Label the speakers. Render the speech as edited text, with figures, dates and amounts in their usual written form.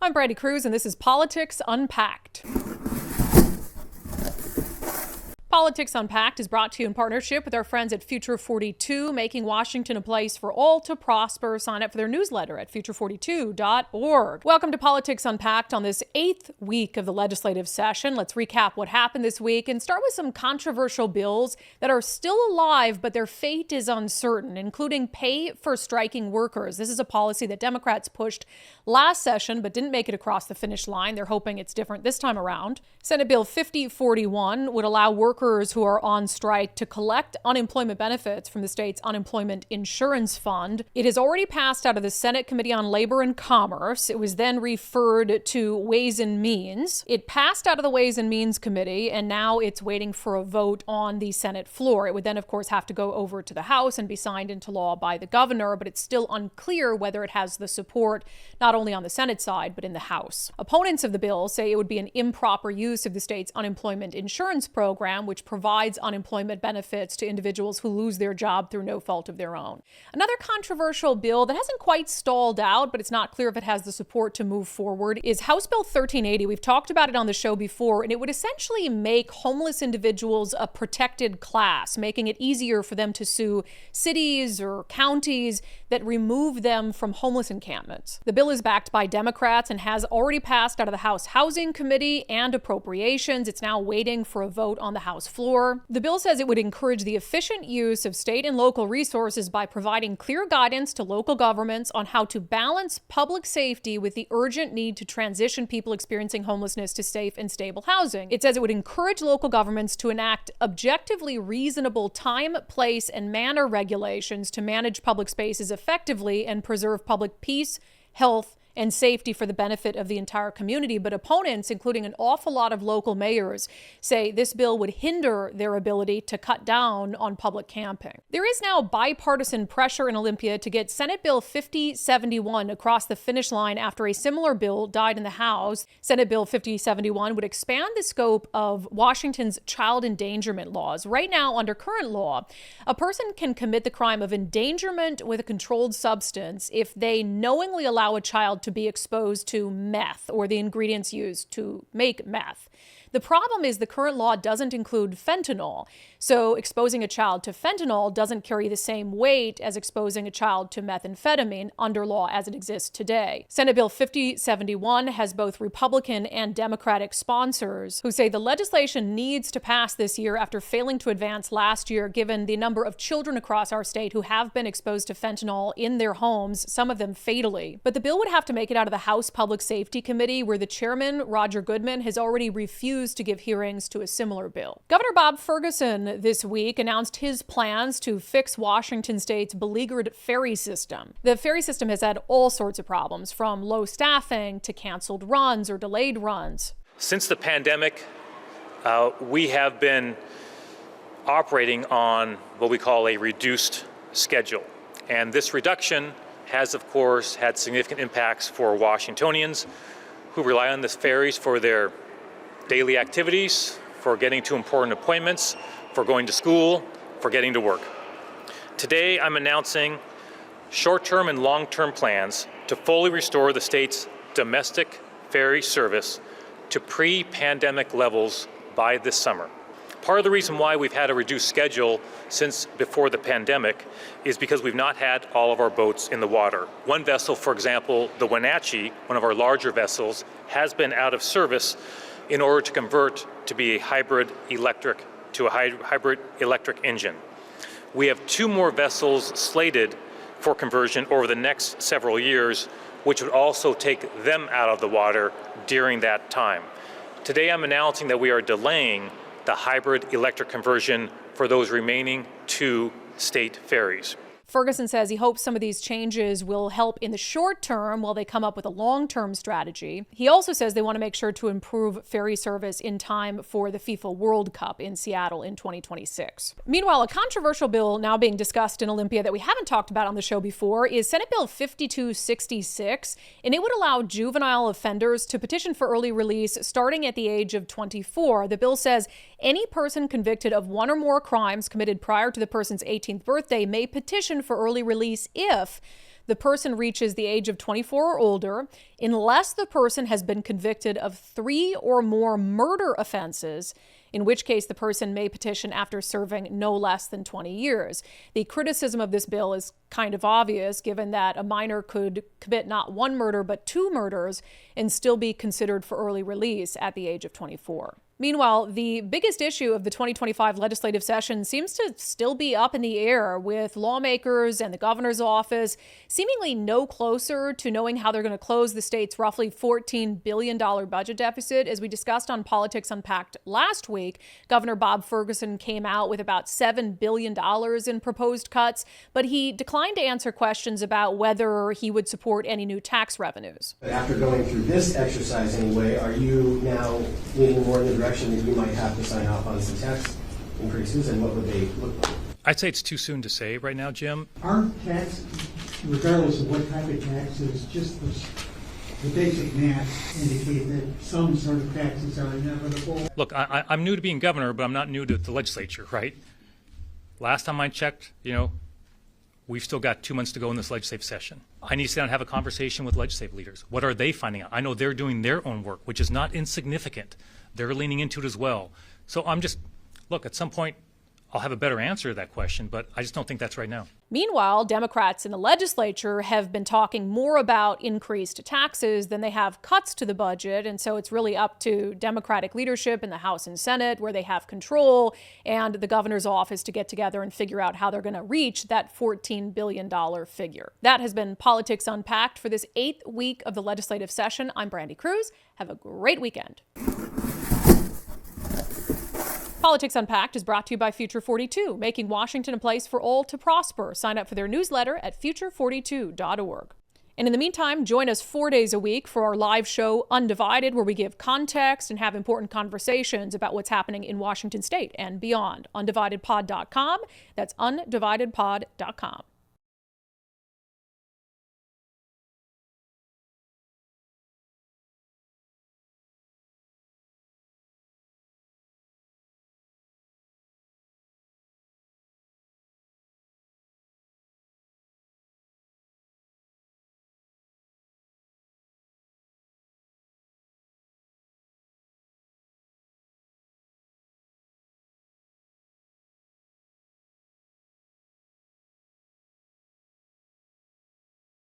Speaker 1: I'm Brandi Kruse, and this is Politics Unpacked. Politics Unpacked is brought to you in partnership with our friends at Future 42, making Washington a place for all to prosper. Sign up for their newsletter at future42.org. Welcome to Politics Unpacked on this 8th week of the legislative session. Let's recap what happened this week and start with some controversial bills that are still alive, but their fate is uncertain, including pay for striking workers. This is a policy that Democrats pushed last session, but didn't make it across the finish line. They're hoping it's different this time around. Senate Bill 5041 would allow workers who are on strike to collect unemployment benefits from the state's unemployment insurance fund. It has already passed out of the Senate Committee on Labor and Commerce. It was then referred to Ways and Means. It passed out of the Ways and Means Committee, and now it's waiting for a vote on the Senate floor. It would then, of course, have to go over to the House and be signed into law by the governor, but it's still unclear whether it has the support not only on the Senate side, but in the House. Opponents of the bill say it would be an improper use of the state's unemployment insurance program, which provides unemployment benefits to individuals who lose their job through no fault of their own. Another controversial bill that hasn't quite stalled out, but it's not clear if it has the support to move forward, is House Bill 1380. We've talked about it on the show before, and it would essentially make homeless individuals a protected class, making it easier for them to sue cities or counties that remove them from homeless encampments. The bill is backed by Democrats and has already passed out of the House Housing Committee and Appropriations. It's now waiting for a vote on the House floor. The bill says it would encourage the efficient use of state and local resources by providing clear guidance to local governments on how to balance public safety with the urgent need to transition people experiencing homelessness to safe and stable housing. It says it would encourage local governments to enact objectively reasonable time, place, and manner regulations to manage public spaces effectively and preserve public peace, health, and safety for the benefit of the entire community. But opponents, including an awful lot of local mayors, say this bill would hinder their ability to cut down on public camping. There is now bipartisan pressure in Olympia to get Senate Bill 5071 across the finish line after a similar bill died in the House. Senate Bill 5071 would expand the scope of Washington's child endangerment laws. Right now, under current law, a person can commit the crime of endangerment with a controlled substance if they knowingly allow a child to be exposed to meth or the ingredients used to make meth. The problem is the current law doesn't include fentanyl, so exposing a child to fentanyl doesn't carry the same weight as exposing a child to methamphetamine under law as it exists today. Senate Bill 5071 has both Republican and Democratic sponsors who say the legislation needs to pass this year after failing to advance last year, given the number of children across our state who have been exposed to fentanyl in their homes, some of them fatally. But the bill would have to make it out of the House Public Safety Committee, where the chairman, Roger Goodman, has already refused to give hearings to a similar bill. Governor Bob Ferguson this week announced his plans to fix Washington state's beleaguered ferry system. The ferry system has had all sorts of problems, from low staffing to canceled runs or delayed runs.
Speaker 2: Since the pandemic, we have been operating on what we call a reduced schedule. And this reduction has, of course, had significant impacts for Washingtonians who rely on the ferries for their daily activities, for getting to important appointments, for going to school, for getting to work. Today, I'm announcing short-term and long-term plans to fully restore the state's domestic ferry service to pre-pandemic levels by this summer. Part of the reason why we've had a reduced schedule since before the pandemic is because we've not had all of our boats in the water. One vessel, for example, the Wenatchee, one of our larger vessels, has been out of service in order to convert to be a hybrid electric engine. We have 2 more vessels slated for conversion over the next several years, which would also take them out of the water during that time. Today, I'm announcing that we are delaying the hybrid electric conversion for those remaining 2 state ferries.
Speaker 1: Ferguson says he hopes some of these changes will help in the short term while they come up with a long-term strategy. He also says they want to make sure to improve ferry service in time for the FIFA World Cup in Seattle in 2026. Meanwhile, a controversial bill now being discussed in Olympia that we haven't talked about on the show before is Senate Bill 5266, and it would allow juvenile offenders to petition for early release starting at the age of 24. The bill says any person convicted of 1 or more crimes committed prior to the person's 18th birthday may petition for early release if the person reaches the age of 24 or older, unless the person has been convicted of 3 or more murder offenses, in which case the person may petition after serving no less than 20 years. The criticism of this bill is kind of obvious, given that a minor could commit not 1 murder but 2 murders and still be considered for early release at the age of 24. Meanwhile, the biggest issue of the 2025 legislative session seems to still be up in the air, with lawmakers and the governor's office seemingly no closer to knowing how they're going to close the state's roughly $14 billion budget deficit. As we discussed on Politics Unpacked last week, Governor Bob Ferguson came out with about $7 billion in proposed cuts, but he declined to answer questions about whether he would support any new tax revenues.
Speaker 3: After going through this exercise anyway, are you now leaning more in the direction that you might have to sign off on some tax increases, and what would they look like?
Speaker 2: I'd say it's too soon to say right now, Jim.
Speaker 4: Aren't tax, regardless of what type of tax is, just the basic math indicate that some sort of taxes are inevitable?
Speaker 2: Look, I'm new to being governor, but I'm not new to the legislature, right? Last time I checked, we've still got 2 months to go in this legislative session. I need to sit down and have a conversation with legislative leaders. What are they finding out? I know they're doing their own work, which is not insignificant. They're leaning into it as well. So look, at some point, I'll have a better answer to that question, but I just don't think that's right now.
Speaker 1: Meanwhile, Democrats in the legislature have been talking more about increased taxes than they have cuts to the budget. And so it's really up to Democratic leadership in the House and Senate, where they have control, and the governor's office to get together and figure out how they're going to reach that $14 billion figure. That has been Politics Unpacked for this 8th week of the legislative session. I'm Brandi Kruse. Have a great weekend. Politics Unpacked is brought to you by Future 42, making Washington a place for all to prosper. Sign up for their newsletter at future42.org. And in the meantime, join us 4 days a week for our live show, Undivided, where we give context and have important conversations about what's happening in Washington state and beyond. undividedpod.com. That's undividedpod.com.